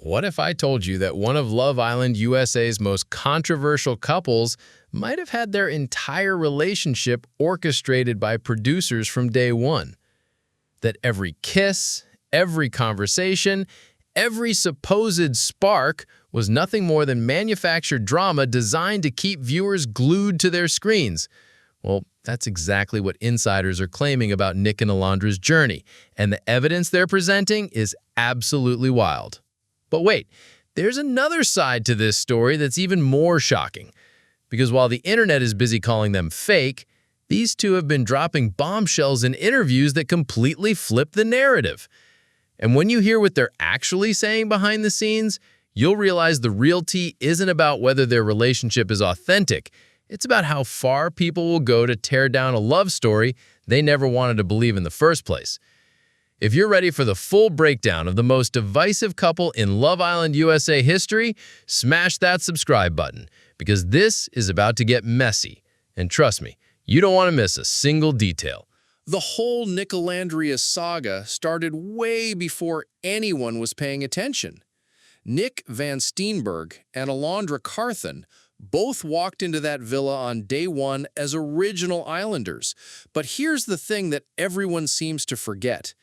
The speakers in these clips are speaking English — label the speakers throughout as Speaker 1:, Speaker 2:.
Speaker 1: What if I told you that one of Love Island USA's most controversial couples might have had their entire relationship orchestrated by producers from day one? That every kiss, every conversation, every supposed spark was nothing more than manufactured drama designed to keep viewers glued to their screens? Well, that's exactly what insiders are claiming about Nick and Alandra's journey, and the evidence they're presenting is absolutely wild. But wait, there's another side to this story that's even more shocking. Because while the internet is busy calling them fake, these two have been dropping bombshells in interviews that completely flip the narrative. And when you hear what they're actually saying behind the scenes, you'll realize the real tea isn't about whether their relationship is authentic. It's about how far people will go to tear down a love story they never wanted to believe in the first place. If you're ready for the full breakdown of the most divisive couple in Love Island USA history, smash that subscribe button, because this is about to get messy. And trust me, you don't want to miss a single detail.
Speaker 2: The whole Nicolandria saga started way before anyone was paying attention. Nick Van Steenberg and Alandria Carthen both walked into that villa on day one as original Islanders. But here's the thing that everyone seems to forget.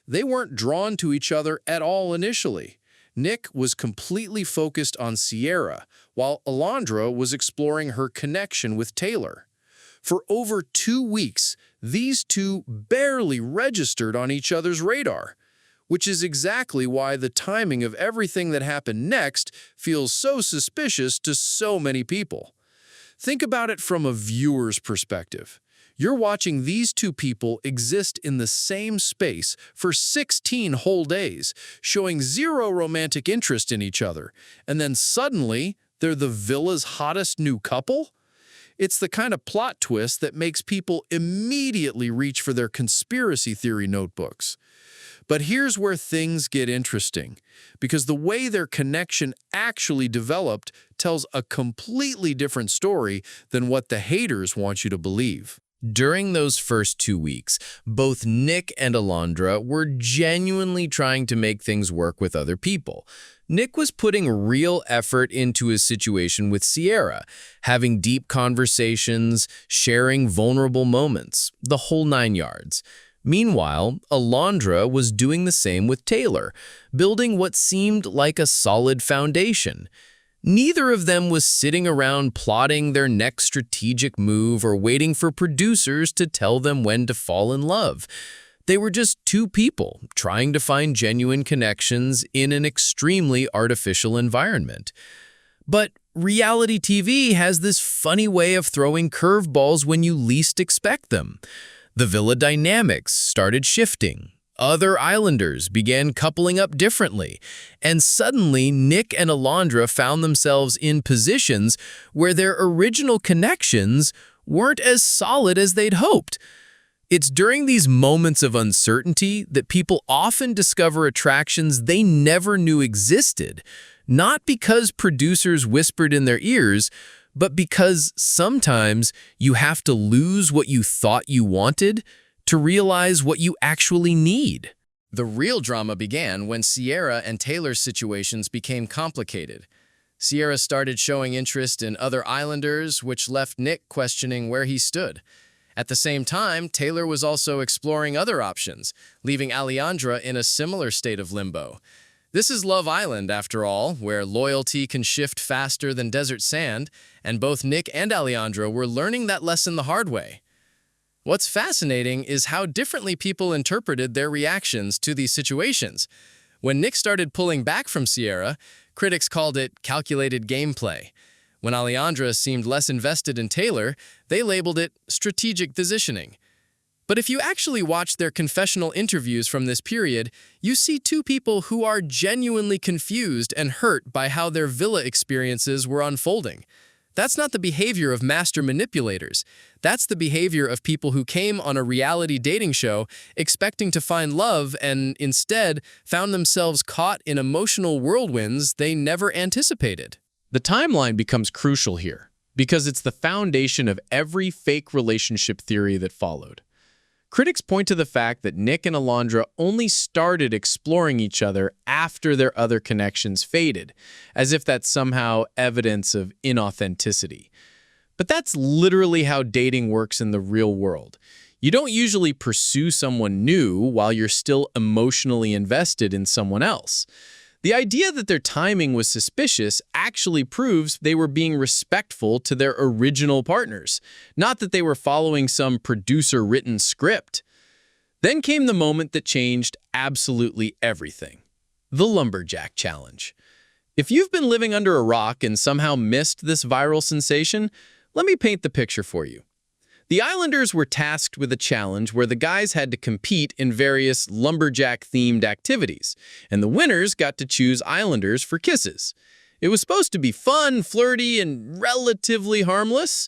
Speaker 2: They weren't drawn to each other at all initially. Nick was completely focused on Sierra, while Alandria was exploring her connection with Taylor. For over 2 weeks, these two barely registered on each other's radar, which is exactly why the timing of everything that happened next feels so suspicious to so many people. Think about it from a viewer's perspective. You're watching these two people exist in the same space for 16 whole days, showing zero romantic interest in each other, and then suddenly they're the villa's hottest new couple? It's the kind of plot twist that makes people immediately reach for their conspiracy theory notebooks. But here's where things get interesting, because the way their connection actually developed tells a completely different story than what the haters want you to believe.
Speaker 1: During those first 2 weeks, both Nick and Alandria were genuinely trying to make things work with other people. Nick was putting real effort into his situation with Sierra, having deep conversations, sharing vulnerable moments, the whole 9 yards. Meanwhile, Alandria was doing the same with Taylor, building what seemed like a solid foundation. Neither of them was sitting around plotting their next strategic move or waiting for producers to tell them when to fall in love. They were just two people trying to find genuine connections in an extremely artificial environment. But reality TV has this funny way of throwing curveballs when you least expect them. The villa dynamics started shifting. Other Islanders began coupling up differently, and suddenly Nick and Alandria found themselves in positions where their original connections weren't as solid as they'd hoped. It's during these moments of uncertainty that people often discover attractions they never knew existed, not because producers whispered in their ears, but because sometimes you have to lose what you thought you wanted to realize what you actually need. The real drama began when Sierra and Taylor's situations became complicated. Sierra started showing interest in other Islanders, which left Nick questioning where he stood. At the same time, Taylor was also exploring other options, leaving Alandria in a similar state of limbo. This is Love Island, after all, where loyalty can shift faster than desert sand, and both Nick and Alandria were learning that lesson the hard way. What's fascinating is how differently people interpreted their reactions to these situations. When Nick started pulling back from Sierra, critics called it calculated gameplay. When Alandria seemed less invested in Taylor, they labeled it strategic positioning. But if you actually watch their confessional interviews from this period, you see two people who are genuinely confused and hurt by how their villa experiences were unfolding. That's not the behavior of master manipulators. That's the behavior of people who came on a reality dating show expecting to find love and instead found themselves caught in emotional whirlwinds they never anticipated.
Speaker 3: The timeline becomes crucial here because it's the foundation of every fake relationship theory that followed. Critics point to the fact that Nick and Alandria only started exploring each other after their other connections faded, as if that's somehow evidence of inauthenticity. But that's literally how dating works in the real world. You don't usually pursue someone new while you're still emotionally invested in someone else. The idea that their timing was suspicious actually proves they were being respectful to their original partners, not that they were following some producer-written script. Then came the moment that changed absolutely everything: the Lumberjack Challenge. If you've been living under a rock and somehow missed this viral sensation, let me paint the picture for you. The Islanders were tasked with a challenge where the guys had to compete in various lumberjack-themed activities, and the winners got to choose Islanders for kisses. It was supposed to be fun, flirty, and relatively harmless.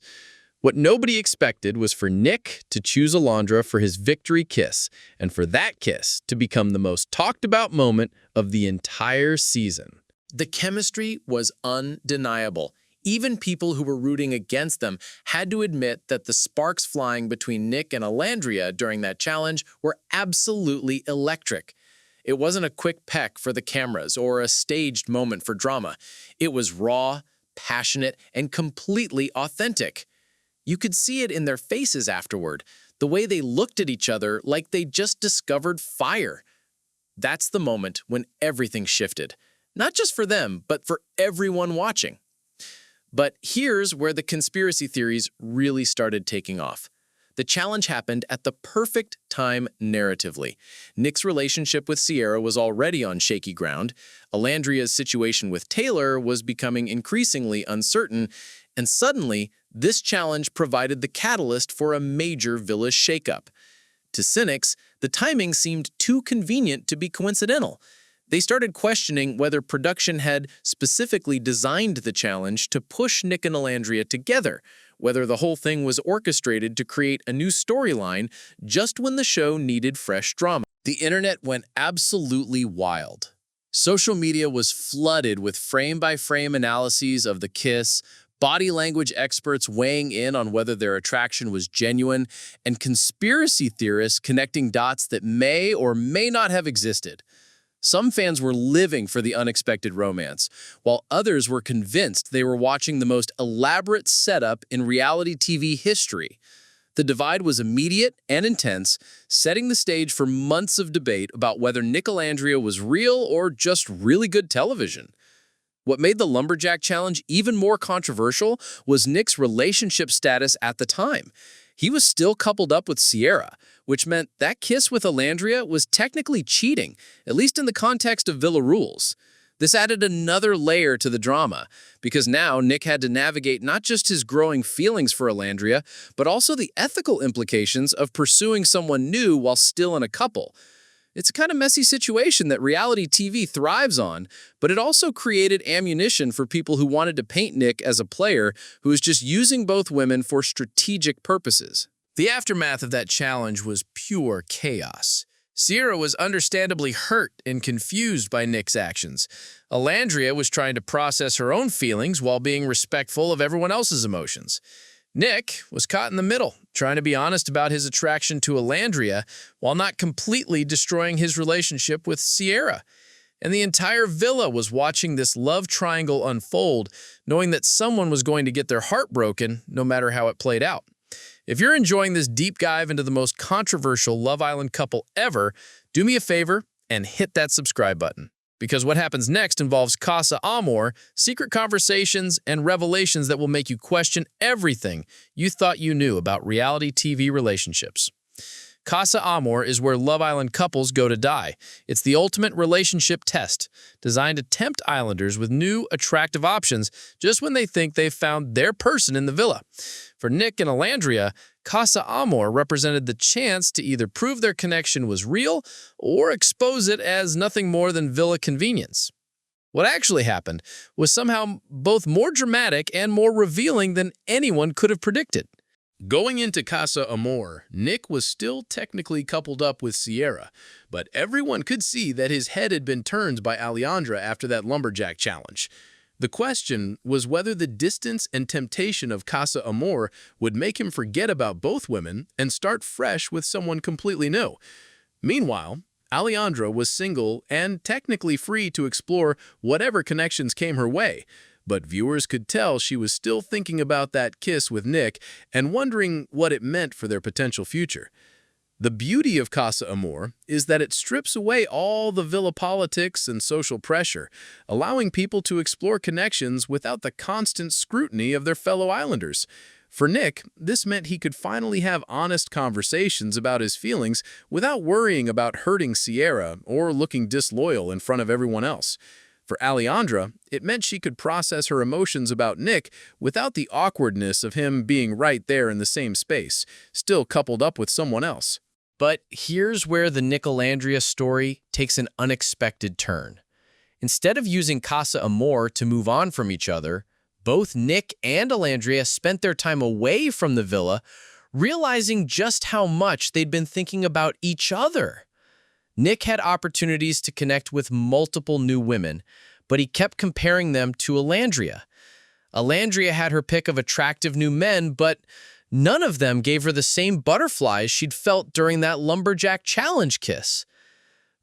Speaker 3: What nobody expected was for Nick to choose Alandria for his victory kiss, and for that kiss to become the most talked-about moment of the entire season.
Speaker 2: The chemistry was undeniable. Even people who were rooting against them had to admit that the sparks flying between Nick and Alandria during that challenge were absolutely electric. It wasn't a quick peck for the cameras or a staged moment for drama. It was raw, passionate, and completely authentic. You could see it in their faces afterward, the way they looked at each other like they just discovered fire. That's the moment when everything shifted, not just for them, but for everyone watching. But here's where the conspiracy theories really started taking off. The challenge happened at the perfect time narratively. Nick's relationship with Sierra was already on shaky ground, Alandria's situation with Taylor was becoming increasingly uncertain, and suddenly, this challenge provided the catalyst for a major villa shakeup. To cynics, the timing seemed too convenient to be coincidental. They started questioning whether production had specifically designed the challenge to push Nick and Alandria together, whether the whole thing was orchestrated to create a new storyline just when the show needed fresh drama. The internet went absolutely wild. Social media was flooded with frame-by-frame analyses of the kiss, body language experts weighing in on whether their attraction was genuine, and conspiracy theorists connecting dots that may or may not have existed. Some fans were living for the unexpected romance, while others were convinced they were watching the most elaborate setup in reality TV history. The divide was immediate and intense, setting the stage for months of debate about whether Nicolandria was real or just really good television. What made the Lumberjack Challenge even more controversial was Nick's relationship status at the time. He was still coupled up with Sierra, which meant that kiss with Alandria was technically cheating, at least in the context of villa rules. This added another layer to the drama, because now Nick had to navigate not just his growing feelings for Alandria, but also the ethical implications of pursuing someone new while still in a couple. It's a kind of messy situation that reality TV thrives on, but it also created ammunition for people who wanted to paint Nick as a player who was just using both women for strategic purposes. The aftermath of that challenge was pure chaos. Sierra was understandably hurt and confused by Nick's actions. Alandria was trying to process her own feelings while being respectful of everyone else's emotions. Nick was caught in the middle, trying to be honest about his attraction to Alandria while not completely destroying his relationship with Sierra. And the entire villa was watching this love triangle unfold, knowing that someone was going to get their heart broken no matter how it played out. If you're enjoying this deep dive into the most controversial Love Island couple ever, do me a favor and hit that subscribe button. Because what happens next involves Casa Amor, secret conversations, and revelations that will make you question everything you thought you knew about reality TV relationships. Casa Amor is where Love Island couples go to die. It's the ultimate relationship test, designed to tempt Islanders with new, attractive options just when they think they've found their person in the villa. For Nick and Alandria, Casa Amor represented the chance to either prove their connection was real or expose it as nothing more than villa convenience. What actually happened was somehow both more dramatic and more revealing than anyone could have predicted. Going into Casa Amor, Nick was still technically coupled up with Sierra, but everyone could see that his head had been turned by Alandria after that Lumberjack challenge.
Speaker 3: The question was whether the distance and temptation of Casa Amor would make him forget about both women and start fresh with someone completely new. Meanwhile, Alandria was single and technically free to explore whatever connections came her way, but viewers could tell she was still thinking about that kiss with Nick and wondering what it meant for their potential future. The beauty of Casa Amor is that it strips away all the villa politics and social pressure, allowing people to explore connections without the constant scrutiny of their fellow islanders. For Nick, this meant he could finally have honest conversations about his feelings without worrying about hurting Sierra or looking disloyal in front of everyone else. For Alandria, it meant she could process her emotions about Nick without the awkwardness of him being right there in the same space, still coupled up with someone else.
Speaker 1: But here's where the Nicolandria story takes an unexpected turn. Instead of using Casa Amor to move on from each other, both Nick and Alandria spent their time away from the villa, realizing just how much they'd been thinking about each other. Nick had opportunities to connect with multiple new women, but he kept comparing them to Alandria. Alandria had her pick of attractive new men, but none of them gave her the same butterflies she'd felt during that Lumberjack challenge kiss.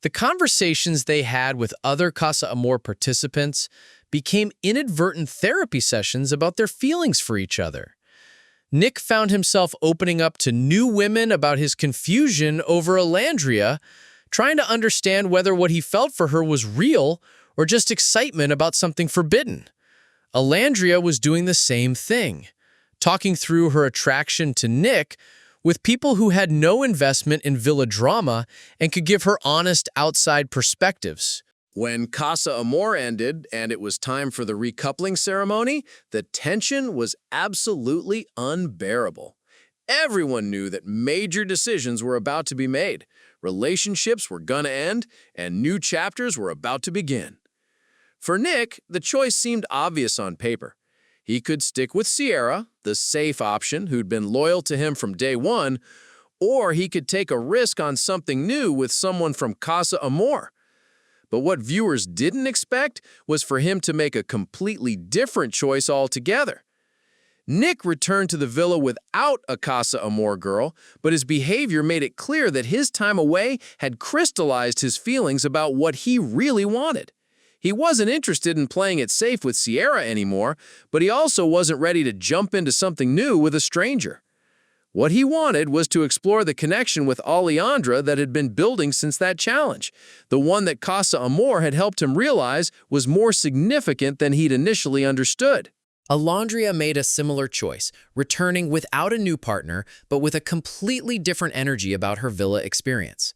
Speaker 1: The conversations they had with other Casa Amor participants became inadvertent therapy sessions about their feelings for each other. Nick found himself opening up to new women about his confusion over Alandria, trying to understand whether what he felt for her was real or just excitement about something forbidden. Alandria was doing the same thing, talking through her attraction to Nick with people who had no investment in villa drama and could give her honest outside perspectives.
Speaker 2: When Casa Amor ended and it was time for the recoupling ceremony, the tension was absolutely unbearable. Everyone knew that major decisions were about to be made. Relationships were gonna end, and new chapters were about to begin. For Nick, the choice seemed obvious on paper. He could stick with Sierra, the safe option who'd been loyal to him from day one, or he could take a risk on something new with someone from Casa Amor. But what viewers didn't expect was for him to make a completely different choice altogether. Nick returned to the villa without a Casa Amor girl, but his behavior made it clear that his time away had crystallized his feelings about what he really wanted. He wasn't interested in playing it safe with Sierra anymore, but he also wasn't ready to jump into something new with a stranger. What he wanted was to explore the connection with Alandria that had been building since that challenge, the one that Casa Amor had helped him realize was more significant than he'd initially understood.
Speaker 1: Alandria made a similar choice, returning without a new partner, but with a completely different energy about her villa experience.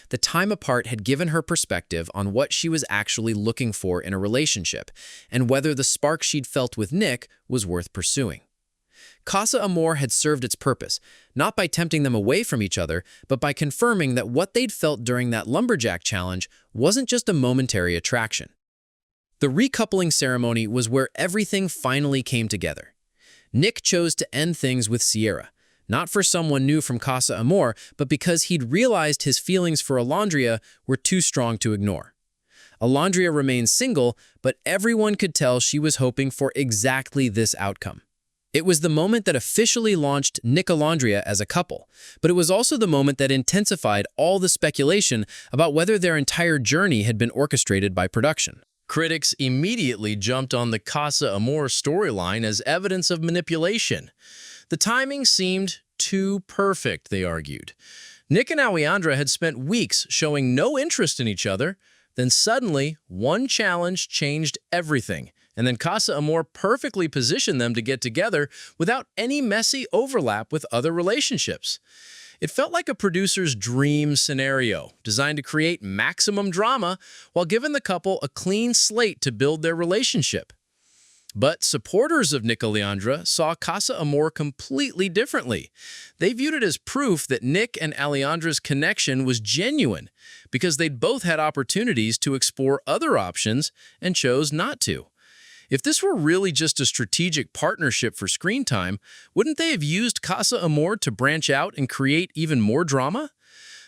Speaker 1: The time apart had given her perspective on what she was actually looking for in a relationship, and whether the spark she'd felt with Nick was worth pursuing. Casa Amor had served its purpose, not by tempting them away from each other, but by confirming that what they'd felt during that Lumberjack challenge wasn't just a momentary attraction. The recoupling ceremony was where everything finally came together. Nick chose to end things with Sierra, not for someone new from Casa Amor, but because he'd realized his feelings for Alandria were too strong to ignore. Alandria remained single, but everyone could tell she was hoping for exactly this outcome. It was the moment that officially launched Nicolandria as a couple, but it was also the moment that intensified all the speculation about whether their entire journey had been orchestrated by production. Critics immediately jumped on the Casa Amor storyline as evidence of manipulation. The timing seemed too perfect, they argued. Nick and Alandria had spent weeks showing no interest in each other. Then suddenly, one challenge changed everything, and then Casa Amor perfectly positioned them to get together without any messy overlap with other relationships. It felt like a producer's dream scenario, designed to create maximum drama while giving the couple a clean slate to build their relationship. But supporters of Nicolandria saw Casa Amor completely differently. They viewed it as proof that Nick and Alandria's connection was genuine, because they'd both had opportunities to explore other options and chose not to. If this were really just a strategic partnership for screen time, wouldn't they have used Casa Amor to branch out and create even more drama?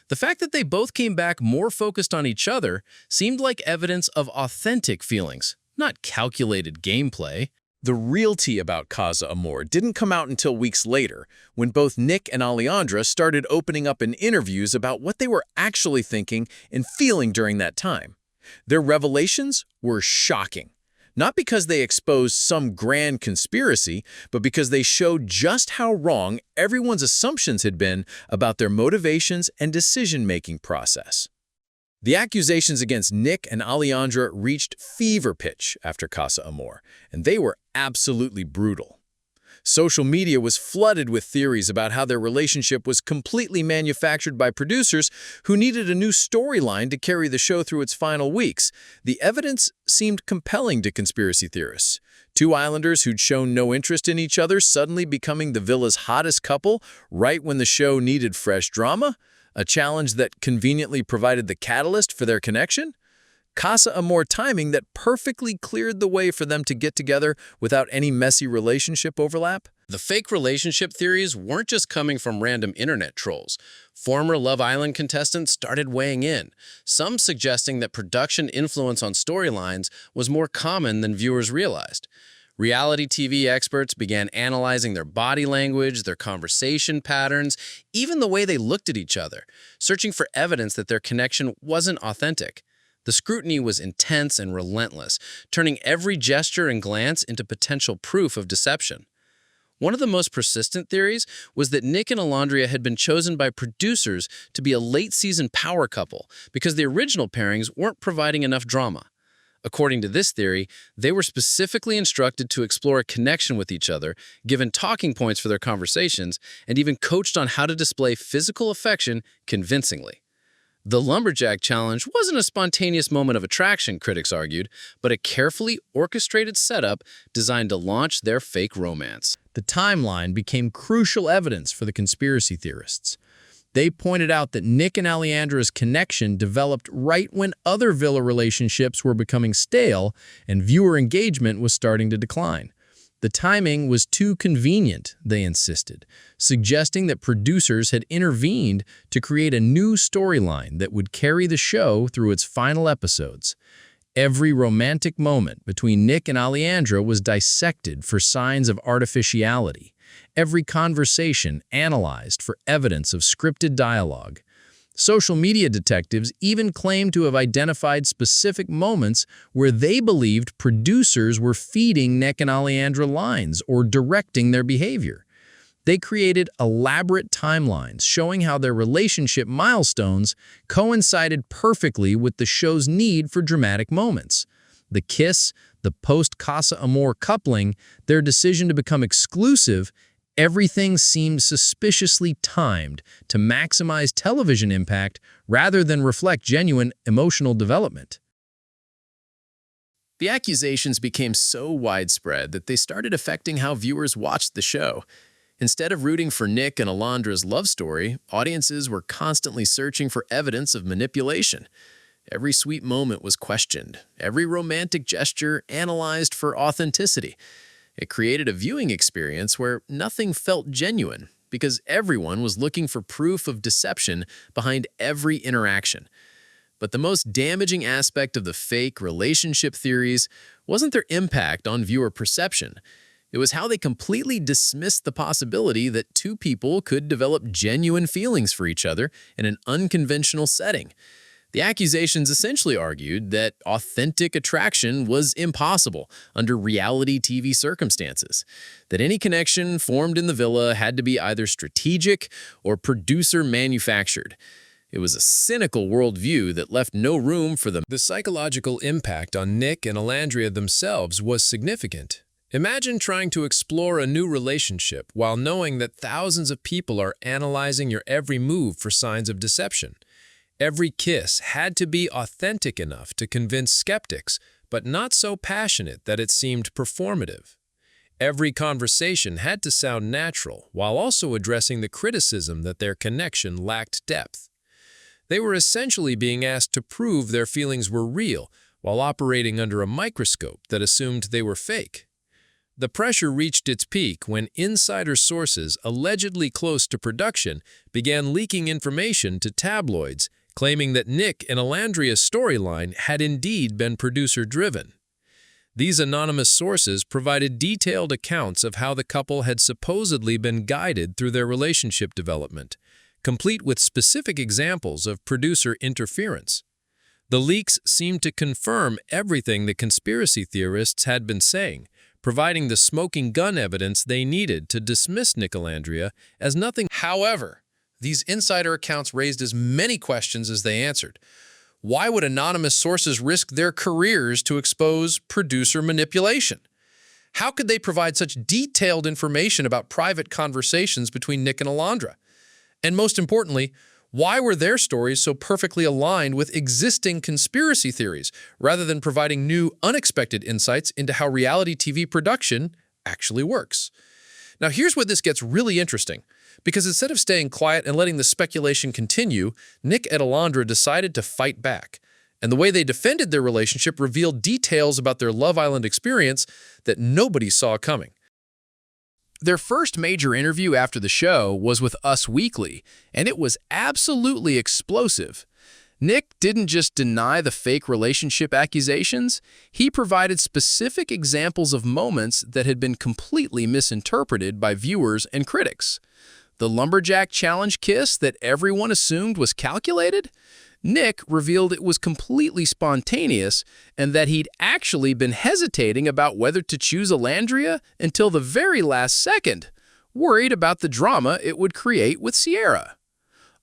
Speaker 1: The fact that they both came back more focused on each other seemed like evidence of authentic feelings, not calculated gameplay.
Speaker 3: The real tea about Casa Amor didn't come out until weeks later, when both Nick and Alandria started opening up in interviews about what they were actually thinking and feeling during that time. Their revelations were shocking. Not because they exposed some grand conspiracy, but because they showed just how wrong everyone's assumptions had been about their motivations and decision-making process. The accusations against Nick and Alandria reached fever pitch after Casa Amor, and they were absolutely brutal. Social media was flooded with theories about how their relationship was completely manufactured by producers who needed a new storyline to carry the show through its final weeks. The evidence seemed compelling to conspiracy theorists. Two islanders who'd shown no interest in each other suddenly becoming the villa's hottest couple right when the show needed fresh drama? A challenge that conveniently provided the catalyst for their connection? Casa Amor timing that perfectly cleared the way for them to get together without any messy relationship overlap?
Speaker 2: The fake relationship theories weren't just coming from random internet trolls. Former Love Island contestants started weighing in, some suggesting that production influence on storylines was more common than viewers realized. Reality TV experts began analyzing their body language, their conversation patterns, even the way they looked at each other, searching for evidence that their connection wasn't authentic. The scrutiny was intense and relentless, turning every gesture and glance into potential proof of deception. One of the most persistent theories was that Nick and Olandria had been chosen by producers to be a late-season power couple because the original pairings weren't providing enough drama. According to this theory, they were specifically instructed to explore a connection with each other, given talking points for their conversations, and even coached on how to display physical affection convincingly. The Lumberjack challenge wasn't a spontaneous moment of attraction, critics argued, but a carefully orchestrated setup designed to launch their fake romance.
Speaker 1: The timeline became crucial evidence for the conspiracy theorists. They pointed out that Nick and Alandria's connection developed right when other villa relationships were becoming stale and viewer engagement was starting to decline. The timing was too convenient, they insisted, suggesting that producers had intervened to create a new storyline that would carry the show through its final episodes. Every romantic moment between Nick and Alandria was dissected for signs of artificiality. Every conversation analyzed for evidence of scripted dialogue. Social media detectives even claimed to have identified specific moments where they believed producers were feeding Nick and Alandria lines or directing their behavior. They created elaborate timelines showing how their relationship milestones coincided perfectly with the show's need for dramatic moments. The kiss, the post-Casa Amor coupling, their decision to become exclusive, everything seemed suspiciously timed to maximize television impact rather than reflect genuine emotional development.
Speaker 3: The accusations became so widespread that they started affecting how viewers watched the show. Instead of rooting for Nick and Alandria's love story, audiences were constantly searching for evidence of manipulation. Every sweet moment was questioned, every romantic gesture analyzed for authenticity. It created a viewing experience where nothing felt genuine because everyone was looking for proof of deception behind every interaction. But the most damaging aspect of the fake relationship theories wasn't their impact on viewer perception. It was how they completely dismissed the possibility that two people could develop genuine feelings for each other in an unconventional setting. The accusations essentially argued that authentic attraction was impossible under reality TV circumstances, that any connection formed in the villa had to be either strategic or producer-manufactured. It was a cynical worldview that left no room for them.
Speaker 2: The psychological impact on Nick and Alandria themselves was significant. Imagine trying to explore a new relationship while knowing that thousands of people are analyzing your every move for signs of deception. Every kiss had to be authentic enough to convince skeptics, but not so passionate that it seemed performative. Every conversation had to sound natural while also addressing the criticism that their connection lacked depth. They were essentially being asked to prove their feelings were real while operating under a microscope that assumed they were fake. The pressure reached its peak when insider sources allegedly close to production began leaking information to tabloids, claiming that Nick and Alandria's storyline had indeed been producer-driven. These anonymous sources provided detailed accounts of how the couple had supposedly been guided through their relationship development, complete with specific examples of producer interference. The leaks seemed to confirm everything the conspiracy theorists had been saying, providing the smoking gun evidence they needed to dismiss Nicolandria as nothing. However, these insider accounts raised as many questions as they answered. Why would anonymous sources risk their careers to expose producer manipulation? How could they provide such detailed information about private conversations between Nick and Alandria? And most importantly, why were their stories so perfectly aligned with existing conspiracy theories, rather than providing new, unexpected insights into how reality TV production actually works? Now, here's where this gets really interesting, because instead of staying quiet and letting the speculation continue, Nick and Alandria decided to fight back. And the way they defended their relationship revealed details about their Love Island experience that nobody saw coming.
Speaker 3: Their first major interview after the show was with Us Weekly, and it was absolutely explosive. Nick didn't just deny the fake relationship accusations, he provided specific examples of moments that had been completely misinterpreted by viewers and critics. The Lumberjack challenge kiss that everyone assumed was calculated? Nick revealed it was completely spontaneous and that he'd actually been hesitating about whether to choose Alandria until the very last second, worried about the drama it would create with Sierra.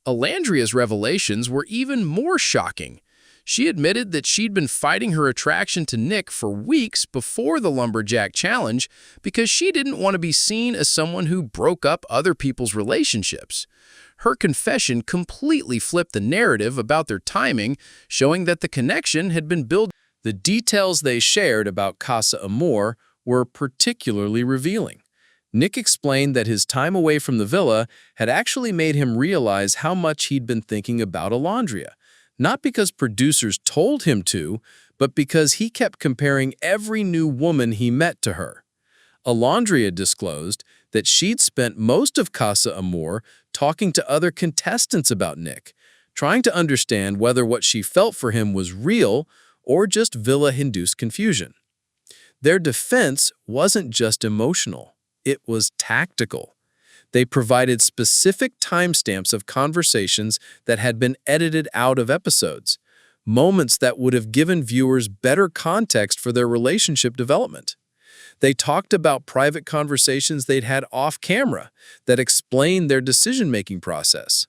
Speaker 3: Alandria's revelations were even more shocking. She admitted that she'd been fighting her attraction to Nick for weeks before the Lumberjack challenge because she didn't want to be seen as someone who broke up other people's relationships. Her confession completely flipped the narrative about their timing, showing that the connection had been built.
Speaker 2: The details they shared about Casa Amor were particularly revealing. Nick explained that his time away from the villa had actually made him realize how much he'd been thinking about Alandria, not because producers told him to, but because he kept comparing every new woman he met to her. Alandria disclosed that she'd spent most of Casa Amor talking to other contestants about Nick, trying to understand whether what she felt for him was real or just villa-induced confusion. Their defense wasn't just emotional, it was tactical. They provided specific timestamps of conversations that had been edited out of episodes, moments that would have given viewers better context for their relationship development. They talked about private conversations they'd had off-camera that explained their decision-making process.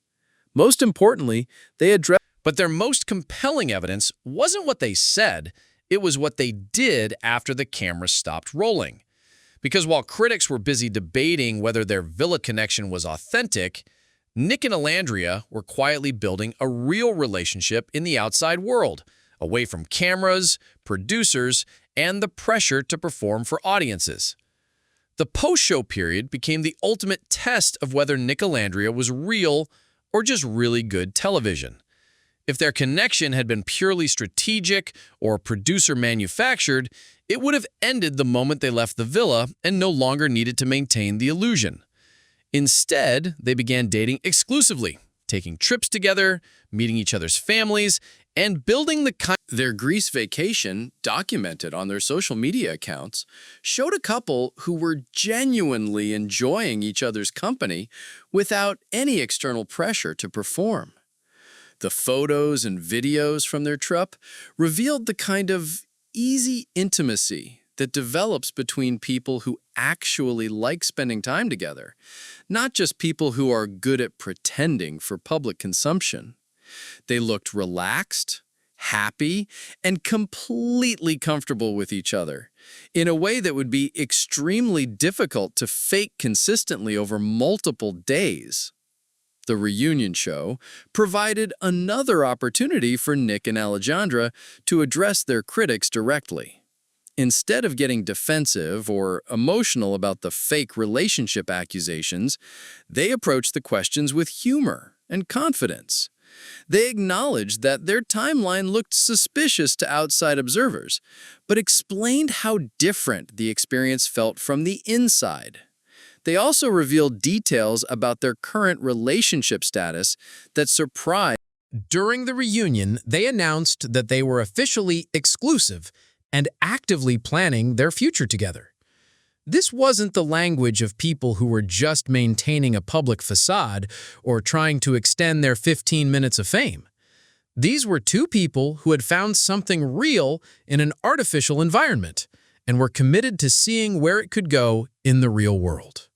Speaker 2: Most importantly, they addressed—
Speaker 3: But their most compelling evidence wasn't what they said, it was what they did after the camera stopped rolling. Because while critics were busy debating whether their villa connection was authentic, Nick and Alandria were quietly building a real relationship in the outside world, away from cameras, producers, and the pressure to perform for audiences. The post-show period became the ultimate test of whether Nicolandria was real or just really good television. If their connection had been purely strategic or producer-manufactured, it would have ended the moment they left the villa and no longer needed to maintain the illusion. Instead, they began dating exclusively, taking trips together, meeting each other's families, and building the kind—
Speaker 2: Their Greece vacation, documented on their social media accounts, showed a couple who were genuinely enjoying each other's company without any external pressure to perform. The photos and videos from their trip revealed the kind of easy intimacy that develops between people who actually like spending time together, not just people who are good at pretending for public consumption. They looked relaxed, happy, and completely comfortable with each other, in a way that would be extremely difficult to fake consistently over multiple days. The reunion show provided another opportunity for Nick and Alandria to address their critics directly. Instead of getting defensive or emotional about the fake relationship accusations, they approached the questions with humor and confidence. They acknowledged that their timeline looked suspicious to outside observers, but explained how different the experience felt from the inside. They also revealed details about their current relationship status that surprised.
Speaker 3: During the reunion, they announced that they were officially exclusive,
Speaker 1: and actively planning their future together. This wasn't the language of people who were just maintaining a public facade or trying to extend their 15 minutes of fame. These were two people who had found something real in an artificial environment and were committed to seeing where it could go in the real world.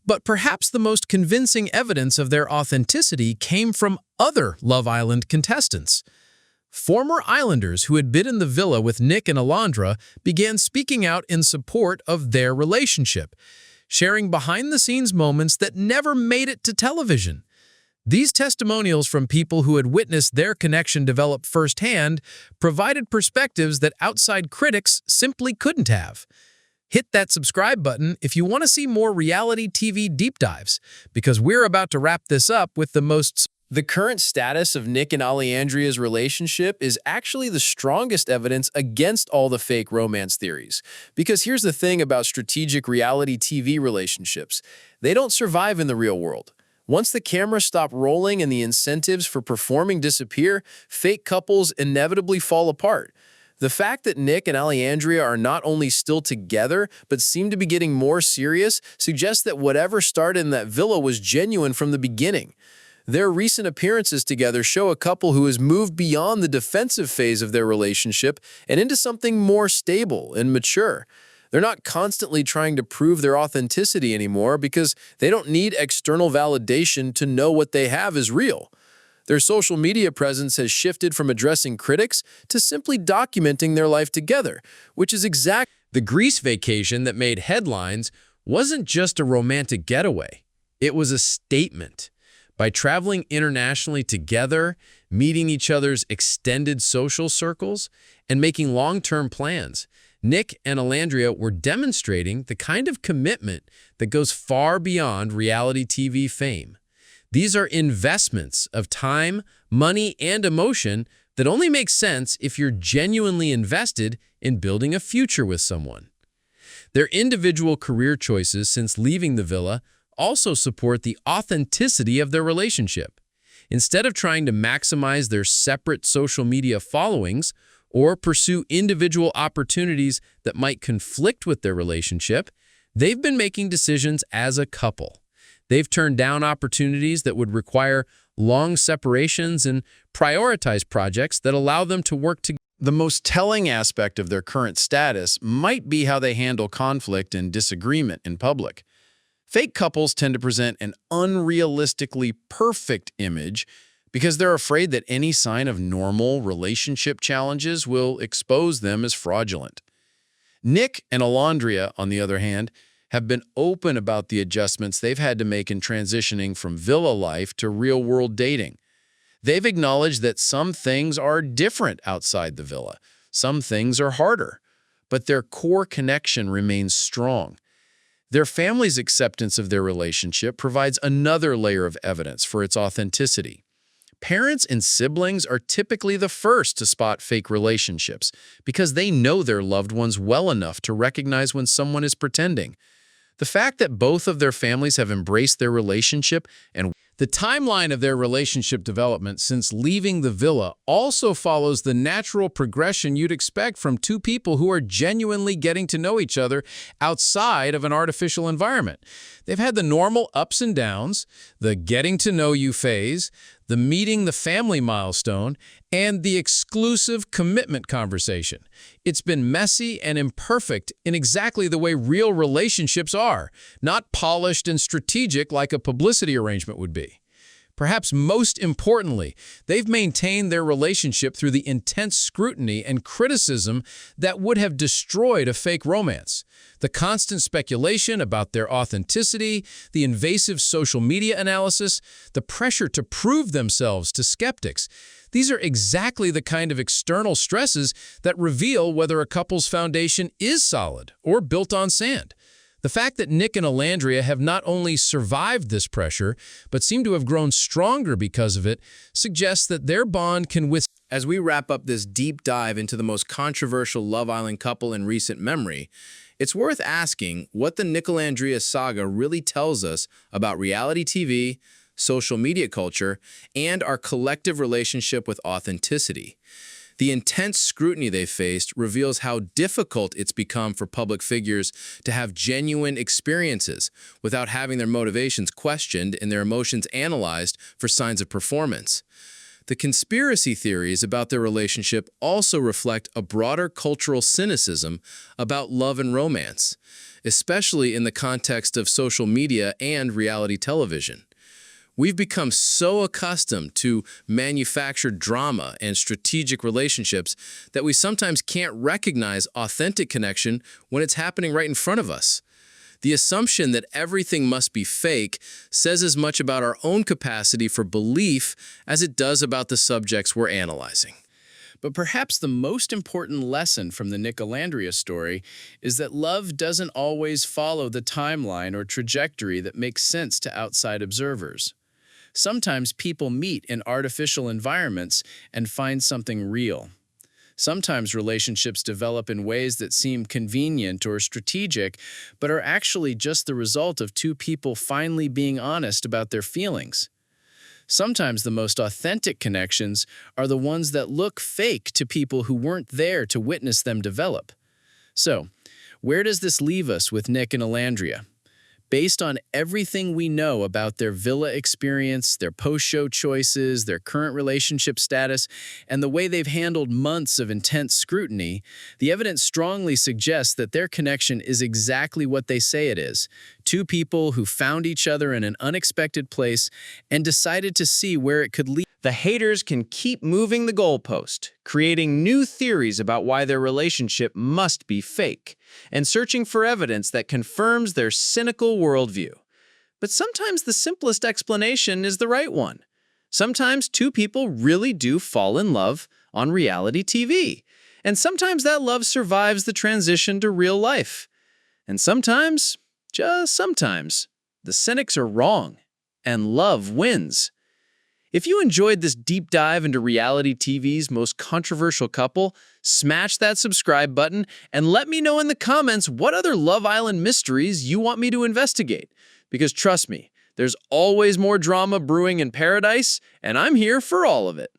Speaker 1: But perhaps the most convincing evidence of their authenticity came from other Love Island contestants. Former Islanders who had been in the villa with Nick and Alandria began speaking out in support of their relationship, sharing behind-the-scenes moments that never made it to television. These testimonials from people who had witnessed their connection develop firsthand provided perspectives that outside critics simply couldn't have. Hit that subscribe button if you want to see more reality TV deep dives, because we're about to wrap this up with the current status of Nick and Alandria's relationship is actually the strongest evidence against all the fake romance theories. Because here's the thing about strategic reality TV relationships. They don't survive in the real world. Once the cameras stop rolling and the incentives for performing disappear, fake couples inevitably fall apart. The fact that Nick and Alandria are not only still together, but seem to be getting more serious, suggests that whatever started in that villa was genuine from the beginning. Their recent appearances together show a couple who has moved beyond the defensive phase of their relationship and into something more stable and mature. They're not constantly trying to prove their authenticity anymore because they don't need external validation to know what they have is real. Their social media presence has shifted from addressing critics to simply documenting their life together, which is exactly
Speaker 3: The Greece vacation that made headlines wasn't just a romantic getaway. It was a statement. By traveling internationally together, meeting each other's extended social circles, and making long-term plans, Nick and Alandria were demonstrating the kind of commitment that goes far beyond reality TV fame. These are investments of time, money, and emotion that only make sense if you're genuinely invested in building a future with someone. Their individual career choices since leaving the villa also support the authenticity of their relationship. Instead of trying to maximize their separate social media followings or pursue individual opportunities that might conflict with their relationship, they've been making decisions as a couple. They've turned down opportunities that would require long separations and prioritize projects that allow them to work together. The most telling aspect of their current status might be how they handle conflict and disagreement in public. Fake couples tend to present an unrealistically perfect image because they're afraid that any sign of normal relationship challenges will expose them as fraudulent. Nick and Alandria, on the other hand, have been open about the adjustments they've had to make in transitioning from villa life to real-world dating. They've acknowledged that some things are different outside the villa, some things are harder, but their core connection remains strong. Their family's acceptance of their relationship provides another layer of evidence for its authenticity. Parents and siblings are typically the first to spot fake relationships because they know their loved ones well enough to recognize when someone is pretending. The fact that both of their families have embraced their relationship and the timeline of their relationship development since leaving the villa also follows the natural progression you'd expect from two people who are genuinely getting to know each other outside of an artificial environment. They've had the normal ups and downs, the getting to know you phase, the meeting the family milestone, and the exclusive commitment conversation. It's been messy and imperfect in exactly the way real relationships are, not polished and strategic like a publicity arrangement would be. Perhaps most importantly, they've maintained their relationship through the intense scrutiny and criticism that would have destroyed a fake romance. The constant speculation about their authenticity, the invasive social media analysis, the pressure to prove themselves to skeptics. These are exactly the kind of external stresses that reveal whether a couple's foundation is solid or built on sand. The fact that Nick and Alandria have not only survived this pressure, but seem to have grown stronger because of it, suggests that their bond can withstand.
Speaker 1: As we wrap up this deep dive into the most controversial Love Island couple in recent memory, it's worth asking what the Nicolandria saga really tells us about reality TV, social media culture, and our collective relationship with authenticity. The intense scrutiny they faced reveals how difficult it's become for public figures to have genuine experiences without having their motivations questioned and their emotions analyzed for signs of performance. The conspiracy theories about their relationship also reflect a broader cultural cynicism about love and romance, especially in the context of social media and reality television. We've become so accustomed to manufactured drama and strategic relationships that we sometimes can't recognize authentic connection when it's happening right in front of us. The assumption that everything must be fake says as much about our own capacity for belief as it does about the subjects we're analyzing.
Speaker 2: But perhaps the most important lesson from the Nicolandria story is that love doesn't always follow the timeline or trajectory that makes sense to outside observers. Sometimes people meet in artificial environments and find something real. Sometimes relationships develop in ways that seem convenient or strategic, but are actually just the result of two people finally being honest about their feelings. Sometimes the most authentic connections are the ones that look fake to people who weren't there to witness them develop. So, where does this leave us with Nick and Alandria? Based on everything we know about their villa experience, their post-show choices, their current relationship status, and the way they've handled months of intense scrutiny, the evidence strongly suggests that their connection is exactly what they say it is. Two people who found each other in an unexpected place and decided to see where it could lead.
Speaker 3: The haters can keep moving the goalpost, creating new theories about why their relationship must be fake, and searching for evidence that confirms their cynical worldview. But sometimes the simplest explanation is the right one. Sometimes two people really do fall in love on reality TV, and sometimes that love survives the transition to real life. And sometimes, just sometimes, the cynics are wrong, and love wins. If you enjoyed this deep dive into reality TV's most controversial couple, smash that subscribe button and let me know in the comments what other Love Island mysteries you want me to investigate. Because trust me, there's always more drama brewing in paradise, and I'm here for all of it.